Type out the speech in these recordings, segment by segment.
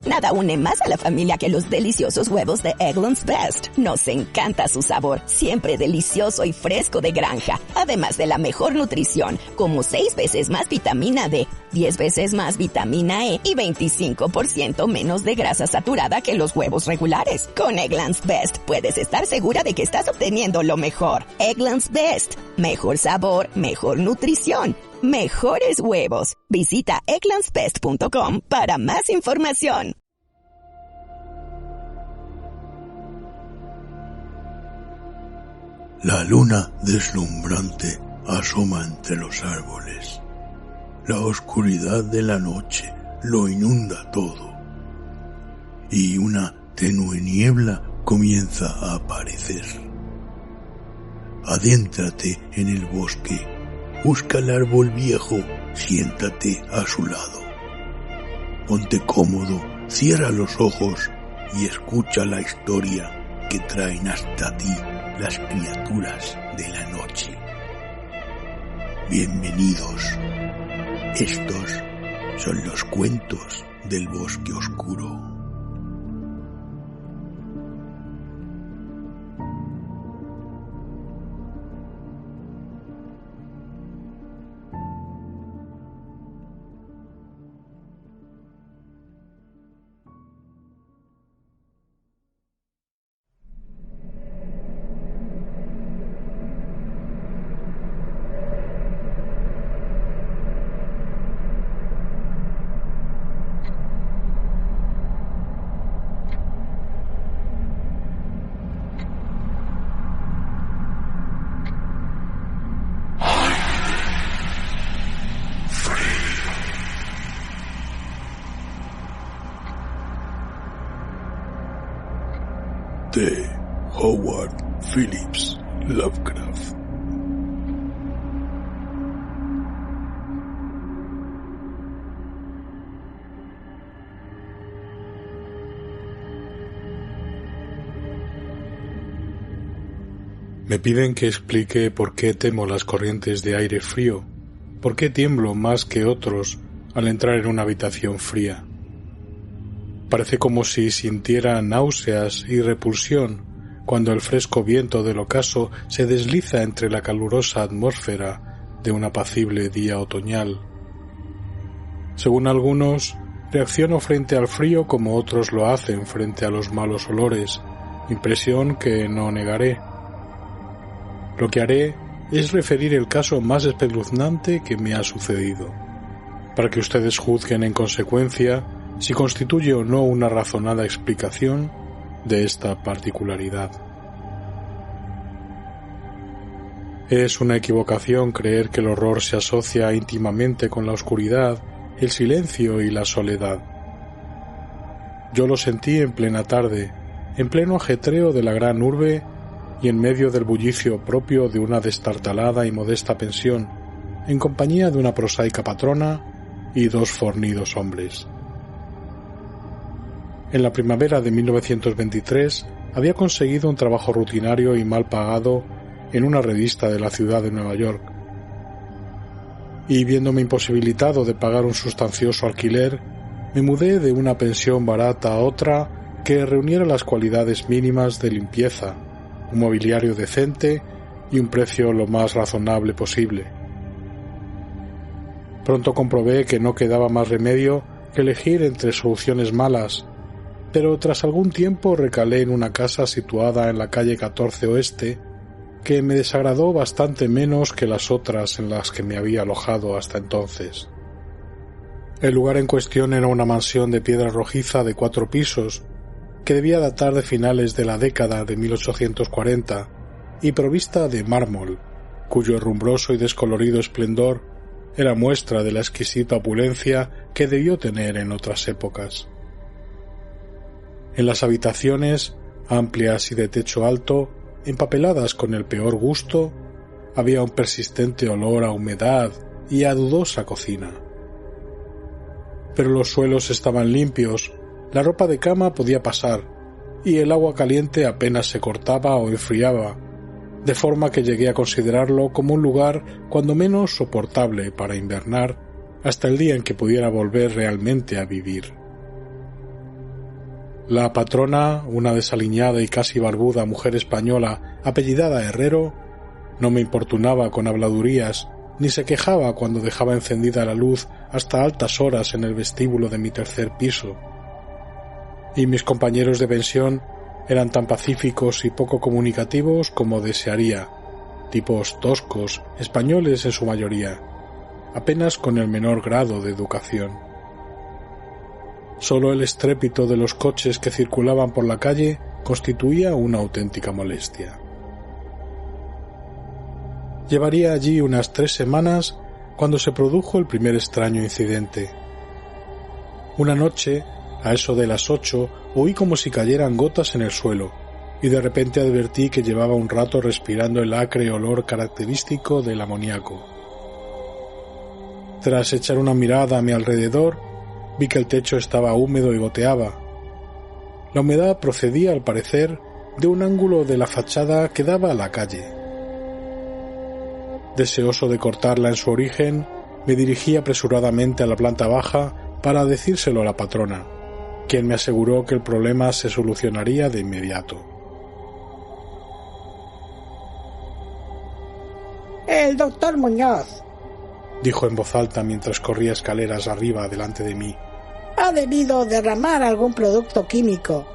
Nada une más a la familia que los deliciosos huevos de Eggland's Best. Nos encanta su sabor, siempre delicioso y fresco de granja. Además de la mejor nutrición, como 6 veces más vitamina D, 10 veces más vitamina E y 25% menos de grasa saturada que los huevos regulares. Con Eggland's Best puedes estar segura de que estás obteniendo lo mejor. Eggland's Best. Mejor sabor, mejor nutrición, mejores huevos. Visita egglandsbest.com para más información. La luna deslumbrante asoma entre los árboles. La oscuridad de la noche lo inunda todo. Y una tenue niebla comienza a aparecer. Adéntrate en el bosque. Busca el árbol viejo. Siéntate a su lado. Ponte cómodo, cierra los ojos y escucha la historia que traen hasta ti las criaturas de la noche. Bienvenidos. Estos son los cuentos del bosque oscuro. De Howard Phillips Lovecraft. Me piden que explique por qué temo las corrientes de aire frío, por qué tiemblo más que otros al entrar en una habitación fría. Parece como si sintiera náuseas y repulsión cuando el fresco viento del ocaso se desliza entre la calurosa atmósfera de un apacible día otoñal. Según algunos, reacciono frente al frío como otros lo hacen frente a los malos olores, impresión que no negaré. Lo que haré es referir el caso más espeluznante que me ha sucedido, para que ustedes juzguen en consecuencia si constituye o no una razonada explicación de esta particularidad. Es una equivocación creer que el horror se asocia íntimamente con la oscuridad, el silencio y la soledad. Yo lo sentí en plena tarde, en pleno ajetreo de la gran urbe y en medio del bullicio propio de una destartalada y modesta pensión, en compañía de una prosaica patrona y 2 fornidos hombres. En la primavera de 1923 había conseguido un trabajo rutinario y mal pagado en una revista de la ciudad de Nueva York. Y viéndome imposibilitado de pagar un sustancioso alquiler, me mudé de una pensión barata a otra que reuniera las cualidades mínimas de limpieza, un mobiliario decente y un precio lo más razonable posible. Pronto comprobé que no quedaba más remedio que elegir entre soluciones malas, pero tras algún tiempo recalé en una casa situada en la calle 14 Oeste, que me desagradó bastante menos que las otras en las que me había alojado hasta entonces. El lugar en cuestión era una mansión de piedra rojiza de 4 pisos, que debía datar de finales de la década de 1840 y provista de mármol, cuyo herrumbroso y descolorido esplendor era muestra de la exquisita opulencia que debió tener en otras épocas. En las habitaciones, amplias y de techo alto, empapeladas con el peor gusto, había un persistente olor a humedad y a dudosa cocina. Pero los suelos estaban limpios, la ropa de cama podía pasar, y el agua caliente apenas se cortaba o enfriaba, de forma que llegué a considerarlo como un lugar cuando menos soportable para invernar hasta el día en que pudiera volver realmente a vivir. La patrona, una desaliñada y casi barbuda mujer española apellidada Herrero, no me importunaba con habladurías, ni se quejaba cuando dejaba encendida la luz hasta altas horas en el vestíbulo de mi tercer piso. Y mis compañeros de pensión eran tan pacíficos y poco comunicativos como desearía, tipos toscos, españoles en su mayoría, apenas con el menor grado de educación. Solo el estrépito de los coches que circulaban por la calle constituía una auténtica molestia. Llevaría allí unas 3 semanas cuando se produjo el primer extraño incidente. Una noche, a eso de las 8, oí como si cayeran gotas en el suelo, y de repente advertí que llevaba un rato respirando el acre olor característico del amoníaco. Tras echar una mirada a mi alrededor, vi que el techo estaba húmedo y goteaba. La humedad procedía, al parecer, de un ángulo de la fachada que daba a la calle. Deseoso de cortarla en su origen, me dirigí apresuradamente a la planta baja para decírselo a la patrona, quien me aseguró que el problema se solucionaría de inmediato. «El doctor Muñoz», dijo en voz alta mientras corría escaleras arriba delante de mí, «ha debido derramar algún producto químico.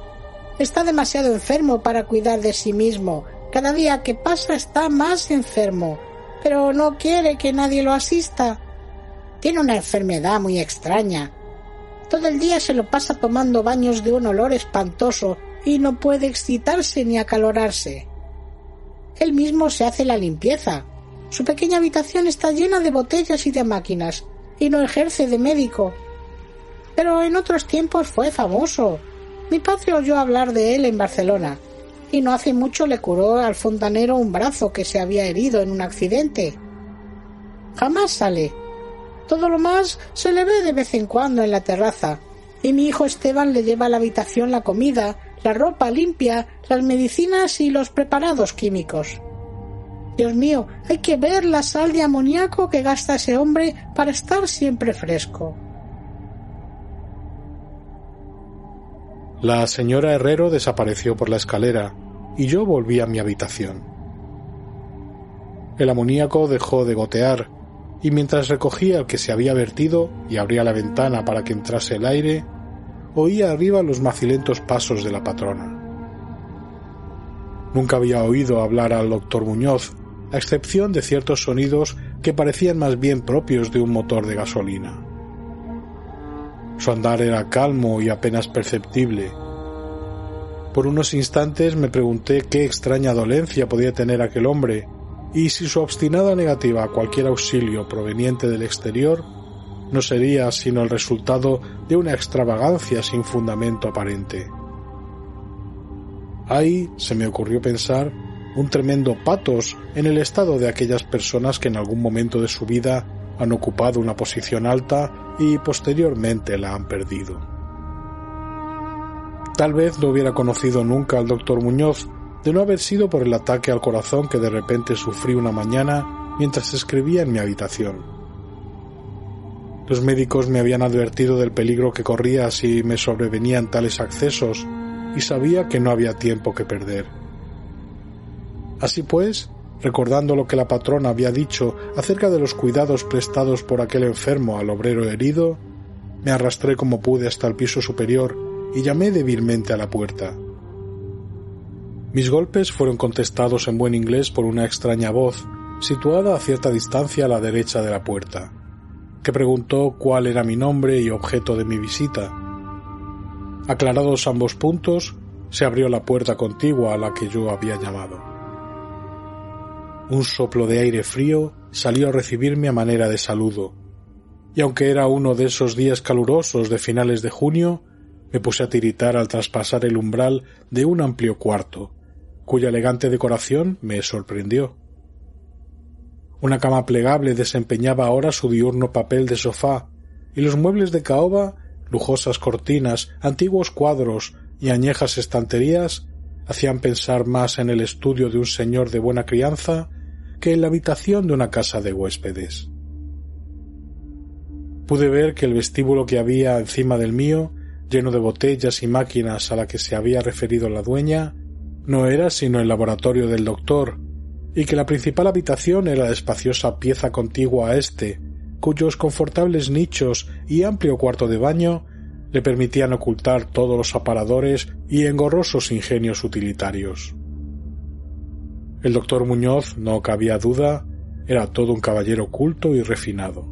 Está demasiado enfermo para cuidar de sí mismo. Cada día que pasa está más enfermo, pero no quiere que nadie lo asista. Tiene una enfermedad muy extraña. Todo el día se lo pasa tomando baños de un olor espantoso y no puede excitarse ni acalorarse. Él mismo se hace la limpieza. Su pequeña habitación está llena de botellas y de máquinas, y no ejerce de médico. Pero en otros tiempos fue famoso. Mi padre oyó hablar de él en Barcelona, y no hace mucho le curó al fontanero un brazo que se había herido en un accidente. Jamás sale. Todo lo más se le ve de vez en cuando en la terraza, y mi hijo Esteban le lleva a la habitación la comida, la ropa limpia, las medicinas y los preparados químicos. Dios mío, hay que ver la sal de amoníaco que gasta ese hombre para estar siempre fresco. La señora Herrero desapareció por la escalera y yo volví a mi habitación. El amoníaco dejó de gotear y mientras recogía el que se había vertido y abría la ventana para que entrase el aire, oía arriba los macilentos pasos de la patrona. Nunca había oído hablar al doctor Muñoz, a excepción de ciertos sonidos que parecían más bien propios de un motor de gasolina. Su andar era calmo y apenas perceptible. Por unos instantes me pregunté qué extraña dolencia podía tener aquel hombre y si su obstinada negativa a cualquier auxilio proveniente del exterior no sería sino el resultado de una extravagancia sin fundamento aparente. Hay, se me ocurrió pensar, un tremendo patos en el estado de aquellas personas que en algún momento de su vida han ocupado una posición alta y posteriormente la han perdido. Tal vez no hubiera conocido nunca al doctor Muñoz de no haber sido por el ataque al corazón que de repente sufrí una mañana mientras escribía en mi habitación. Los médicos me habían advertido del peligro que corría si me sobrevenían tales accesos y sabía que no había tiempo que perder. Así pues, recordando lo que la patrona había dicho acerca de los cuidados prestados por aquel enfermo al obrero herido, me arrastré como pude hasta el piso superior y llamé débilmente a la puerta. Mis golpes fueron contestados en buen inglés por una extraña voz, situada a cierta distancia a la derecha de la puerta, que preguntó cuál era mi nombre y objeto de mi visita. Aclarados ambos puntos, se abrió la puerta contigua a la que yo había llamado. Un soplo de aire frío salió a recibirme a manera de saludo, y aunque era uno de esos días calurosos de finales de junio, me puse a tiritar al traspasar el umbral de un amplio cuarto, cuya elegante decoración me sorprendió. Una cama plegable desempeñaba ahora su diurno papel de sofá, y los muebles de caoba, lujosas cortinas, antiguos cuadros y añejas estanterías hacían pensar más en el estudio de un señor de buena crianza que en la habitación de una casa de huéspedes. Pude ver que el vestíbulo que había encima del mío lleno de botellas y máquinas a la que se había referido la dueña, no era sino el laboratorio del doctor, y que la principal habitación era la espaciosa pieza contigua a éste, cuyos confortables nichos y amplio cuarto de baño le permitían ocultar todos los aparadores y engorrosos ingenios utilitarios. El doctor Muñoz, no cabía duda, era todo un caballero culto y refinado.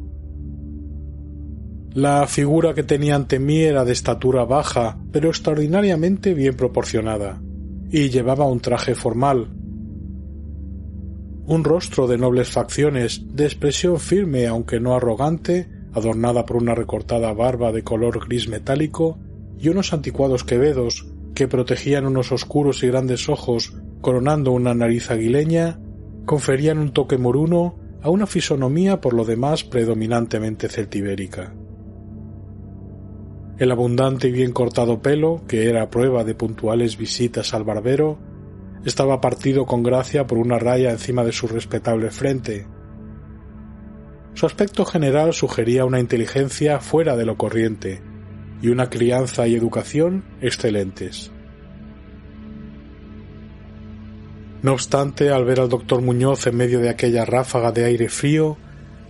La figura que tenía ante mí era de estatura baja, pero extraordinariamente bien proporcionada, y llevaba un traje formal. Un rostro de nobles facciones, de expresión firme aunque no arrogante, adornada por una recortada barba de color gris metálico y unos anticuados quevedos que protegían unos oscuros y grandes ojos coronando una nariz aguileña, conferían un toque moruno a una fisonomía por lo demás predominantemente celtibérica. El abundante y bien cortado pelo, que era prueba de puntuales visitas al barbero, estaba partido con gracia por una raya encima de su respetable frente. Su aspecto general sugería una inteligencia fuera de lo corriente y una crianza y educación excelentes. No obstante, al ver al doctor Muñoz en medio de aquella ráfaga de aire frío,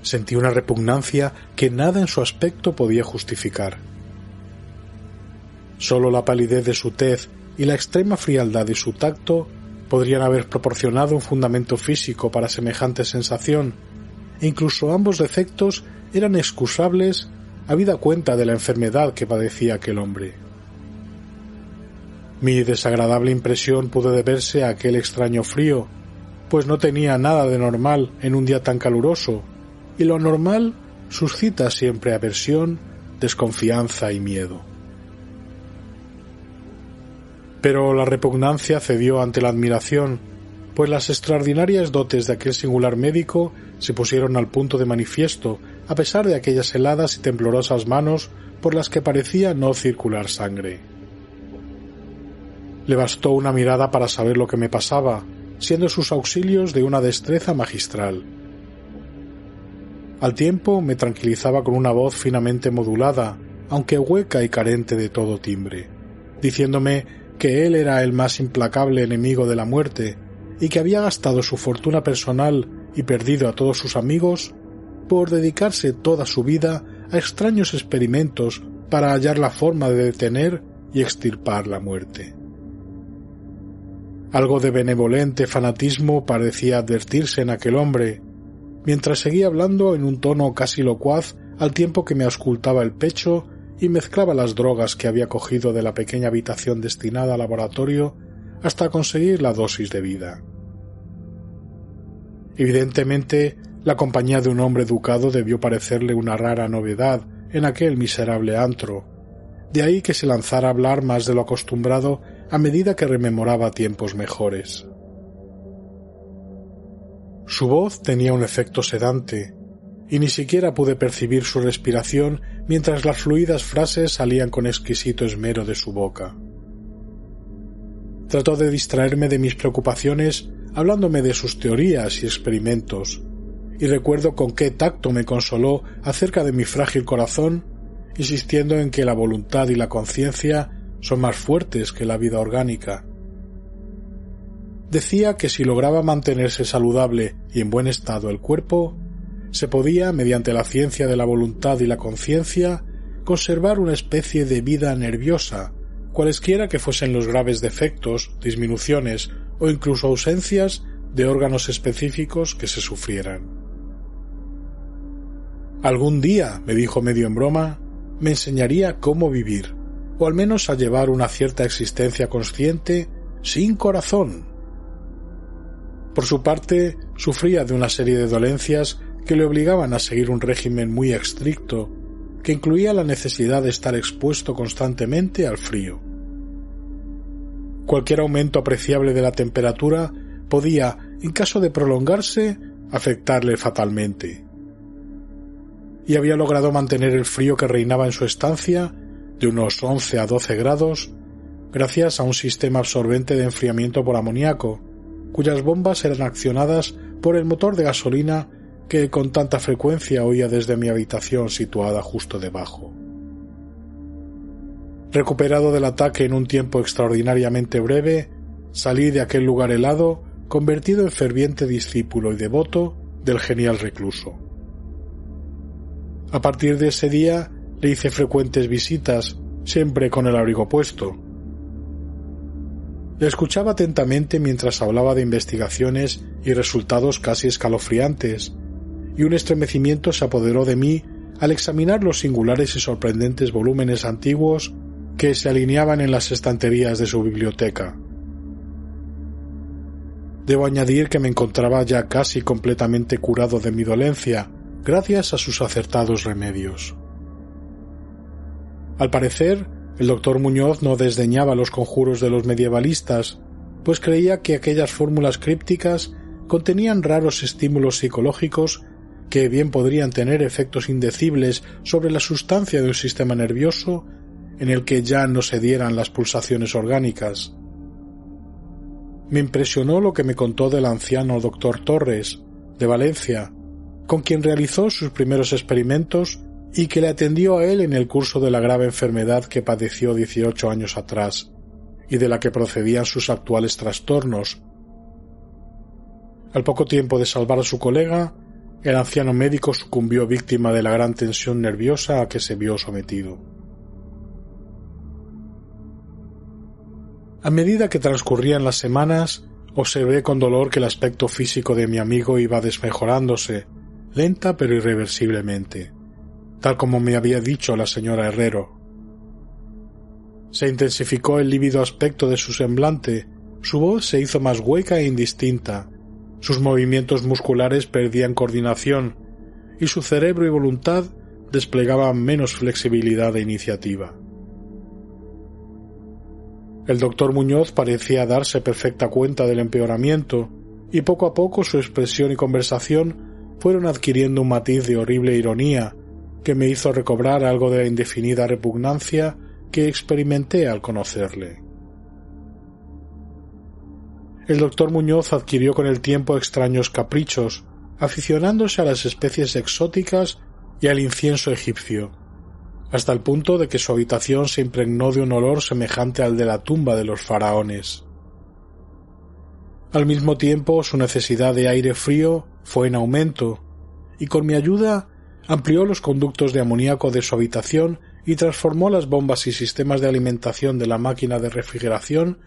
sentí una repugnancia que nada en su aspecto podía justificar. Sólo la palidez de su tez y la extrema frialdad de su tacto podrían haber proporcionado un fundamento físico para semejante sensación, e incluso ambos defectos eran excusables habida cuenta de la enfermedad que padecía aquel hombre. Mi desagradable impresión pudo deberse a aquel extraño frío, pues no tenía nada de normal en un día tan caluroso, y lo anormal suscita siempre aversión, desconfianza y miedo. Pero la repugnancia cedió ante la admiración, pues las extraordinarias dotes de aquel singular médico se pusieron al punto de manifiesto, a pesar de aquellas heladas y temblorosas manos por las que parecía no circular sangre. Le bastó una mirada para saber lo que me pasaba, siendo sus auxilios de una destreza magistral. Al tiempo me tranquilizaba con una voz finamente modulada, aunque hueca y carente de todo timbre, diciéndome que él era el más implacable enemigo de la muerte y que había gastado su fortuna personal y perdido a todos sus amigos por dedicarse toda su vida a extraños experimentos para hallar la forma de detener y extirpar la muerte. Algo de benevolente fanatismo parecía advertirse en aquel hombre, mientras seguía hablando en un tono casi locuaz al tiempo que me auscultaba el pecho y mezclaba las drogas que había cogido de la pequeña habitación destinada al laboratorio hasta conseguir la dosis de vida. Evidentemente, la compañía de un hombre educado debió parecerle una rara novedad en aquel miserable antro, de ahí que se lanzara a hablar más de lo acostumbrado a medida que rememoraba tiempos mejores. Su voz tenía un efecto sedante, y ni siquiera pude percibir su respiración mientras las fluidas frases salían con exquisito esmero de su boca. Trató de distraerme de mis preocupaciones hablándome de sus teorías y experimentos, y recuerdo con qué tacto me consoló acerca de mi frágil corazón, insistiendo en que la voluntad y la conciencia son más fuertes que la vida orgánica. Decía que si lograba mantenerse saludable y en buen estado el cuerpo, se podía, mediante la ciencia de la voluntad y la conciencia, conservar una especie de vida nerviosa, cualesquiera que fuesen los graves defectos, disminuciones o incluso ausencias de órganos específicos que se sufrieran. Algún día, me dijo medio en broma, me enseñaría cómo vivir, o al menos a llevar una cierta existencia consciente sin corazón. Por su parte, sufría de una serie de dolencias que le obligaban a seguir un régimen muy estricto, que incluía la necesidad de estar expuesto constantemente al frío. Cualquier aumento apreciable de la temperatura podía, en caso de prolongarse, afectarle fatalmente. Y había logrado mantener el frío que reinaba en su estancia, de unos 11 a 12 grados, gracias a un sistema absorbente de enfriamiento por amoníaco, cuyas bombas eran accionadas por el motor de gasolina que con tanta frecuencia oía desde mi habitación situada justo debajo. Recuperado del ataque en un tiempo extraordinariamente breve, salí de aquel lugar helado convertido en ferviente discípulo y devoto del genial recluso. A partir de ese día le hice frecuentes visitas, siempre con el abrigo puesto. Le escuchaba atentamente mientras hablaba de investigaciones y resultados casi escalofriantes, y un estremecimiento se apoderó de mí al examinar los singulares y sorprendentes volúmenes antiguos que se alineaban en las estanterías de su biblioteca. Debo añadir que me encontraba ya casi completamente curado de mi dolencia, gracias a sus acertados remedios. Al parecer, el doctor Muñoz no desdeñaba los conjuros de los medievalistas, pues creía que aquellas fórmulas crípticas contenían raros estímulos psicológicos que bien podrían tener efectos indecibles sobre la sustancia de un sistema nervioso en el que ya no se dieran las pulsaciones orgánicas. Me impresionó lo que me contó del anciano doctor Torres, de Valencia, con quien realizó sus primeros experimentos y que le atendió a él en el curso de la grave enfermedad que padeció 18 años atrás, y de la que procedían sus actuales trastornos. Al poco tiempo de salvar a su colega, el anciano médico sucumbió víctima de la gran tensión nerviosa a que se vio sometido. A medida que transcurrían las semanas, observé con dolor que el aspecto físico de mi amigo iba desmejorándose, lenta pero irreversiblemente, tal como me había dicho la señora Herrero. Se intensificó el lívido aspecto de su semblante, su voz se hizo más hueca e indistinta, sus movimientos musculares perdían coordinación y su cerebro y voluntad desplegaban menos flexibilidad e iniciativa. El doctor Muñoz parecía darse perfecta cuenta del empeoramiento y poco a poco su expresión y conversación fueron adquiriendo un matiz de horrible ironía que me hizo recobrar algo de la indefinida repugnancia que experimenté al conocerle. El doctor Muñoz adquirió con el tiempo extraños caprichos, aficionándose a las especies exóticas y al incienso egipcio, hasta el punto de que su habitación se impregnó de un olor semejante al de la tumba de los faraones. Al mismo tiempo, su necesidad de aire frío fue en aumento, y con mi ayuda amplió los conductos de amoníaco de su habitación y transformó las bombas y sistemas de alimentación de la máquina de refrigeración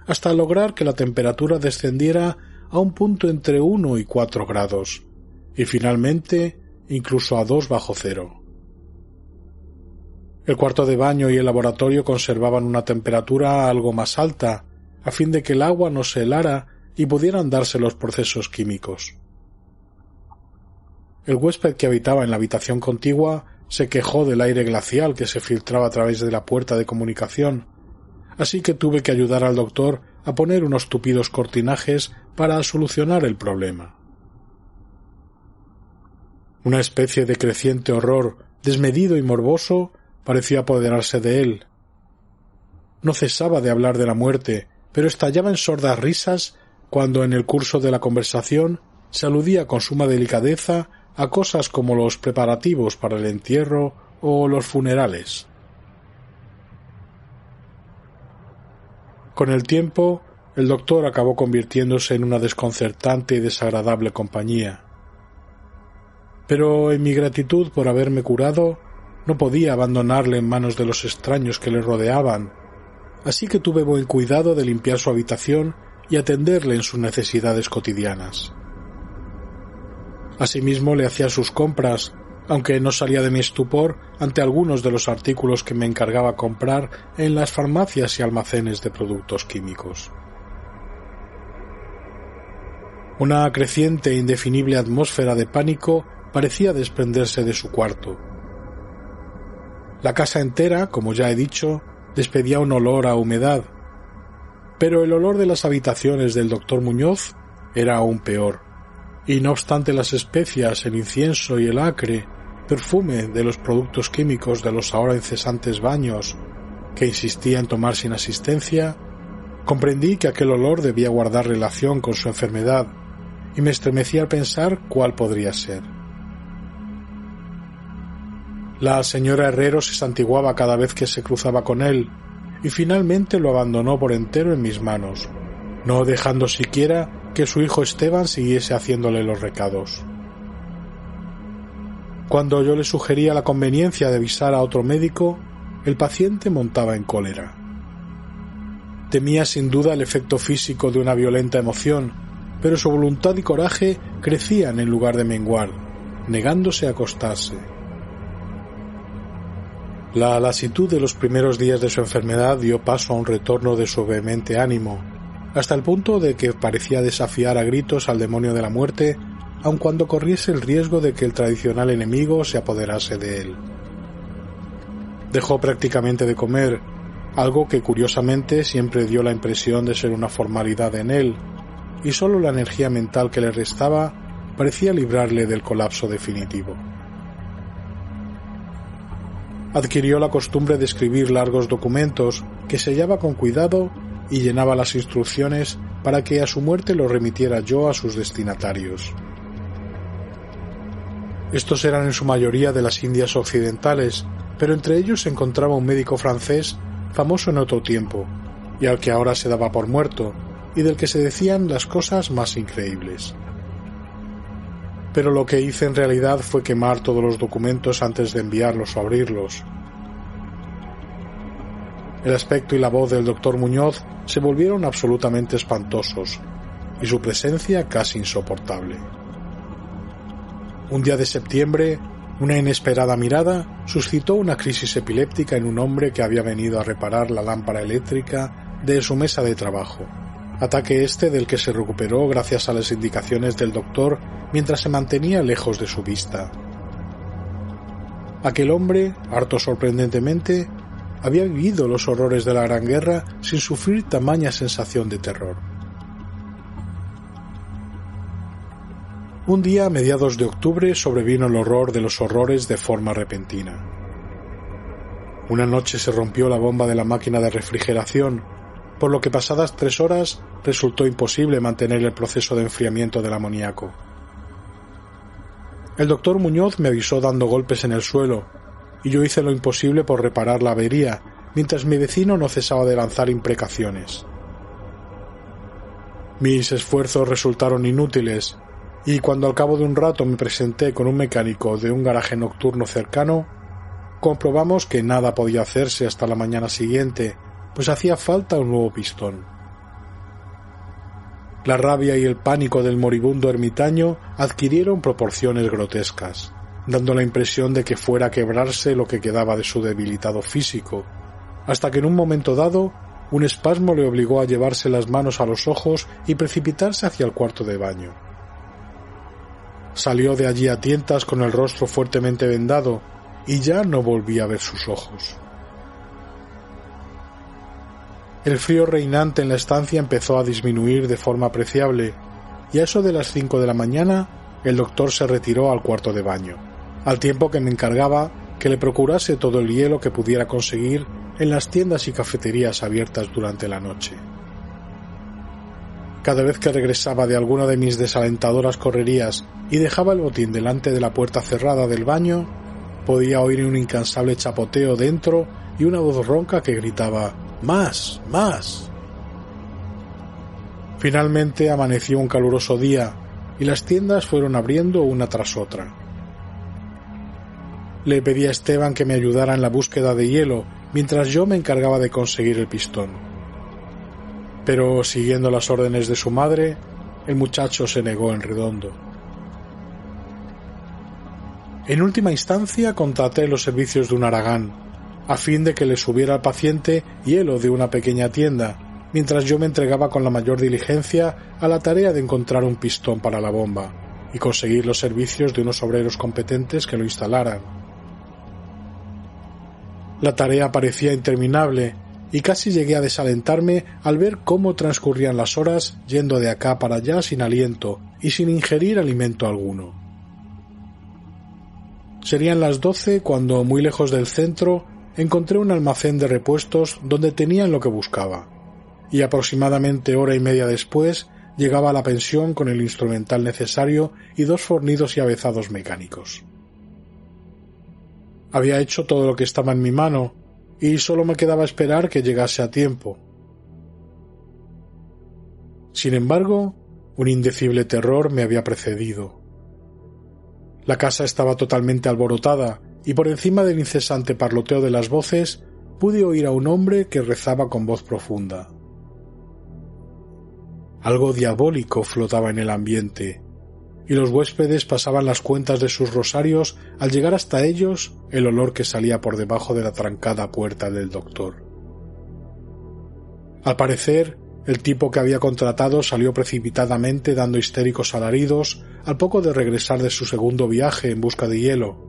hasta lograr que la temperatura descendiera a un punto entre 1 y 4 grados, y finalmente incluso a 2 bajo cero. El cuarto de baño y el laboratorio conservaban una temperatura algo más alta, a fin de que el agua no se helara y pudieran darse los procesos químicos. El huésped que habitaba en la habitación contigua se quejó del aire glacial que se filtraba a través de la puerta de comunicación, así que tuve que ayudar al doctor a poner unos tupidos cortinajes para solucionar el problema. Una especie de creciente horror, desmedido y morboso, pareció apoderarse de él. No cesaba de hablar de la muerte, pero estallaba en sordas risas cuando en el curso de la conversación se aludía con suma delicadeza a cosas como los preparativos para el entierro o los funerales. Con el tiempo, el doctor acabó convirtiéndose en una desconcertante y desagradable compañía. Pero en mi gratitud por haberme curado, no podía abandonarle en manos de los extraños que le rodeaban, así que tuve buen cuidado de limpiar su habitación y atenderle en sus necesidades cotidianas. Asimismo le hacía sus compras, aunque no salía de mi estupor ante algunos de los artículos que me encargaba comprar en las farmacias y almacenes de productos químicos. Una creciente e indefinible atmósfera de pánico parecía desprenderse de su cuarto. La casa entera, como ya he dicho, despedía un olor a humedad, pero el olor de las habitaciones del doctor Muñoz era aún peor, y no obstante las especias, el incienso y el acre perfume de los productos químicos de los ahora incesantes baños que insistía en tomar sin asistencia, comprendí que aquel olor debía guardar relación con su enfermedad y me estremecí al pensar cuál podría ser. La señora Herrero se santiguaba cada vez que se cruzaba con él, y finalmente lo abandonó por entero en mis manos, no dejando siquiera que su hijo Esteban siguiese haciéndole los recados. Cuando yo le sugería la conveniencia de avisar a otro médico, el paciente montaba en cólera. Temía sin duda el efecto físico de una violenta emoción, pero su voluntad y coraje crecían en lugar de menguar, negándose a acostarse. La lasitud de los primeros días de su enfermedad dio paso a un retorno de su vehemente ánimo, hasta el punto de que parecía desafiar a gritos al demonio de la muerte, aun cuando corriese el riesgo de que el tradicional enemigo se apoderase de él. Dejó prácticamente de comer, algo que curiosamente siempre dio la impresión de ser una formalidad en él, y sólo la energía mental que le restaba parecía librarle del colapso definitivo. Adquirió la costumbre de escribir largos documentos que sellaba con cuidado y llenaba las instrucciones para que a su muerte los remitiera yo a sus destinatarios. Estos eran en su mayoría de las Indias occidentales, pero entre ellos se encontraba un médico francés famoso en otro tiempo, y al que ahora se daba por muerto, y del que se decían las cosas más increíbles. Pero lo que hice en realidad fue quemar todos los documentos antes de enviarlos o abrirlos. El aspecto y la voz del doctor Muñoz se volvieron absolutamente espantosos, y su presencia casi insoportable. Un día de septiembre, una inesperada mirada suscitó una crisis epiléptica en un hombre que había venido a reparar la lámpara eléctrica de su mesa de trabajo. Ataque este del que se recuperó gracias a las indicaciones del doctor mientras se mantenía lejos de su vista. Aquel hombre, harto sorprendentemente, había vivido los horrores de la Gran Guerra sin sufrir tamaña sensación de terror. Un día a mediados de octubre sobrevino el horror de los horrores de forma repentina. Una noche se rompió la bomba de la máquina de refrigeración, por lo que pasadas 3 horas resultó imposible mantener el proceso de enfriamiento del amoníaco. El doctor Muñoz me avisó dando golpes en el suelo, y yo hice lo imposible por reparar la avería, mientras mi vecino no cesaba de lanzar imprecaciones. Mis esfuerzos resultaron inútiles, y cuando al cabo de un rato me presenté con un mecánico de un garaje nocturno cercano, comprobamos que nada podía hacerse hasta la mañana siguiente, pues hacía falta un nuevo pistón. La rabia y el pánico del moribundo ermitaño adquirieron proporciones grotescas, dando la impresión de que fuera a quebrarse lo que quedaba de su debilitado físico, hasta que en un momento dado un espasmo le obligó a llevarse las manos a los ojos y precipitarse hacia el cuarto de baño. Salió de allí a tientas con el rostro fuertemente vendado y ya no volví a ver sus ojos. El frío reinante en la estancia empezó a disminuir de forma apreciable, y a eso de las 5 de la mañana el doctor se retiró al cuarto de baño, al tiempo que me encargaba que le procurase todo el hielo que pudiera conseguir en las tiendas y cafeterías abiertas durante la noche. Cada vez que regresaba de alguna de mis desalentadoras correrías y dejaba el botín delante de la puerta cerrada del baño, podía oír un incansable chapoteo dentro y una voz ronca que gritaba «¡Más! ¡Más!». Finalmente amaneció un caluroso día y las tiendas fueron abriendo una tras otra. Le pedí a Esteban que me ayudara en la búsqueda de hielo mientras yo me encargaba de conseguir el pistón. Pero, siguiendo las órdenes de su madre, el muchacho se negó en redondo. En última instancia contraté los servicios de un haragán, a fin de que le subiera al paciente hielo de una pequeña tienda, mientras yo me entregaba con la mayor diligencia a la tarea de encontrar un pistón para la bomba y conseguir los servicios de unos obreros competentes que lo instalaran. La tarea parecía interminable y casi llegué a desalentarme al ver cómo transcurrían las horas yendo de acá para allá sin aliento y sin ingerir alimento alguno. Serían las 12 cuando, muy lejos del centro, encontré un almacén de repuestos donde tenían lo que buscaba, y aproximadamente hora y media después llegaba a la pensión con el instrumental necesario y 2 fornidos y avezados mecánicos. Había hecho todo lo que estaba en mi mano y solo me quedaba esperar que llegase a tiempo. Sin embargo, un indecible terror me había precedido. La casa estaba totalmente alborotada y por encima del incesante parloteo de las voces pude oír a un hombre que rezaba con voz profunda. Algo diabólico flotaba en el ambiente, y los huéspedes pasaban las cuentas de sus rosarios al llegar hasta ellos el olor que salía por debajo de la trancada puerta del doctor. Al parecer, el tipo que había contratado salió precipitadamente dando histéricos alaridos al poco de regresar de su segundo viaje en busca de hielo.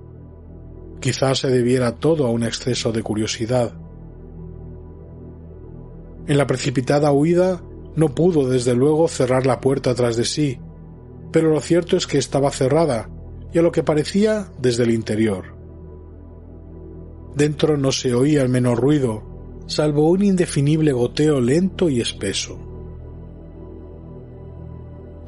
Quizás se debiera todo a un exceso de curiosidad. En la precipitada huida no pudo desde luego cerrar la puerta tras de sí, pero lo cierto es que estaba cerrada, y a lo que parecía desde el interior. Dentro no se oía el menor ruido, salvo un indefinible goteo lento y espeso.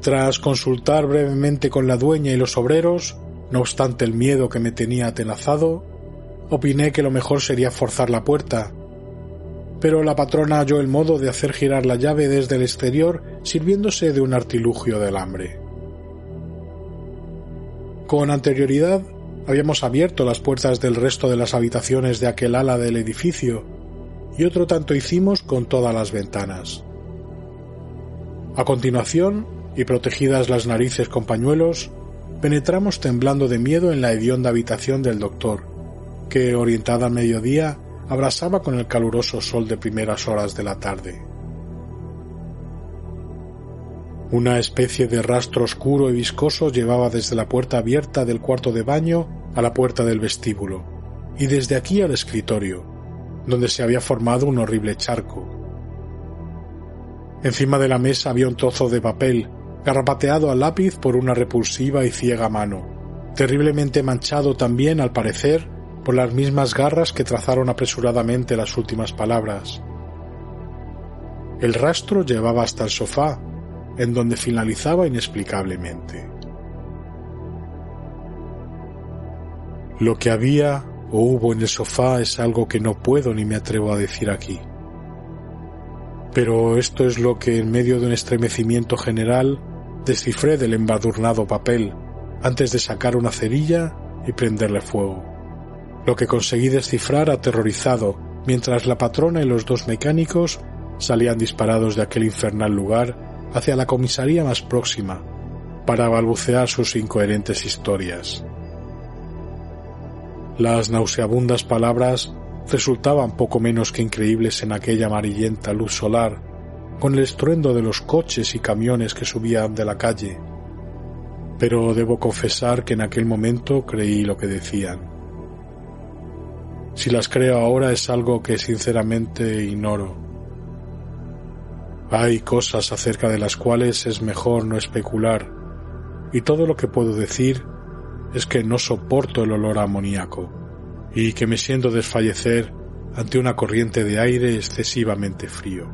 Tras consultar brevemente con la dueña y los obreros, no obstante el miedo que me tenía atenazado, opiné que lo mejor sería forzar la puerta, pero la patrona halló el modo de hacer girar la llave desde el exterior sirviéndose de un artilugio del hambre. Con anterioridad habíamos abierto las puertas del resto de las habitaciones de aquel ala del edificio, y otro tanto hicimos con todas las ventanas. A continuación, y protegidas las narices con pañuelos, penetramos temblando de miedo en la hedionda habitación del doctor, que, orientada al mediodía, abrasaba con el caluroso sol de primeras horas de la tarde. Una especie de rastro oscuro y viscoso llevaba desde la puerta abierta del cuarto de baño a la puerta del vestíbulo, y desde aquí al escritorio, donde se había formado un horrible charco. Encima de la mesa había un trozo de papel, garrapateado a lápiz por una repulsiva y ciega mano, terriblemente manchado también, al parecer, por las mismas garras que trazaron apresuradamente las últimas palabras. El rastro llevaba hasta el sofá, en donde finalizaba inexplicablemente. Lo que había o hubo en el sofá es algo que no puedo ni me atrevo a decir aquí. Pero esto es lo que, en medio de un estremecimiento general, descifré del embadurnado papel, antes de sacar una cerilla y prenderle fuego. Lo que conseguí descifrar aterrorizado, mientras la patrona y los dos mecánicos salían disparados de aquel infernal lugar hacia la comisaría más próxima, para balbucear sus incoherentes historias. Las nauseabundas palabras resultaban poco menos que increíbles en aquella amarillenta luz solar, con el estruendo de los coches y camiones que subían de la calle, pero debo confesar que en aquel momento creí lo que decían. Si las creo ahora es algo que sinceramente ignoro. Hay cosas acerca de las cuales es mejor no especular, y todo lo que puedo decir es que no soporto el olor a amoníaco, y que me siento desfallecer ante una corriente de aire excesivamente frío.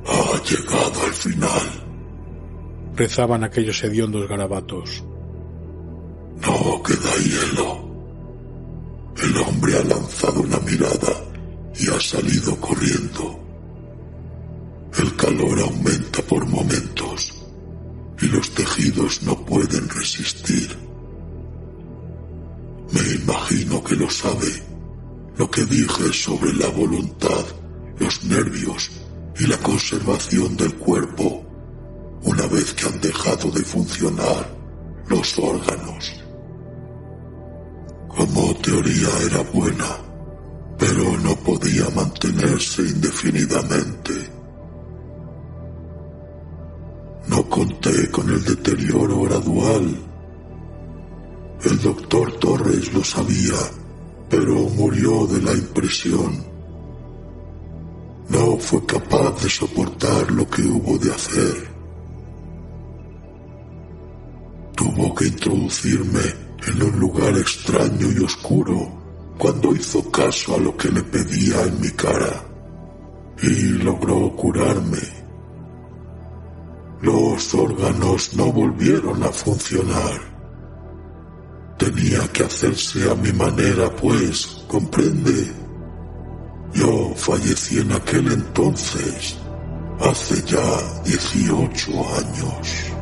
Ha llegado al final, rezaban aquellos hediondos garabatos. No queda hielo. El hombre ha lanzado una mirada y ha salido corriendo. El calor aumenta por momentos y los tejidos no pueden resistir. Me imagino que lo sabe, lo que dije sobre la voluntad, los nervios y la conservación del cuerpo una vez que han dejado de funcionar los órganos. Como teoría era buena, pero no podía mantenerse indefinidamente. No conté con el deterioro gradual. El doctor Torres lo sabía, pero murió de la impresión. No fue capaz de soportar lo que hubo de hacer. Tuvo que introducirme en un lugar extraño y oscuro cuando hizo caso a lo que le pedía en mi cara, y logró curarme. Los órganos no volvieron a funcionar, tenía que hacerse a mi manera, pues, ¿comprende? Yo fallecí en aquel entonces, hace ya 18 años.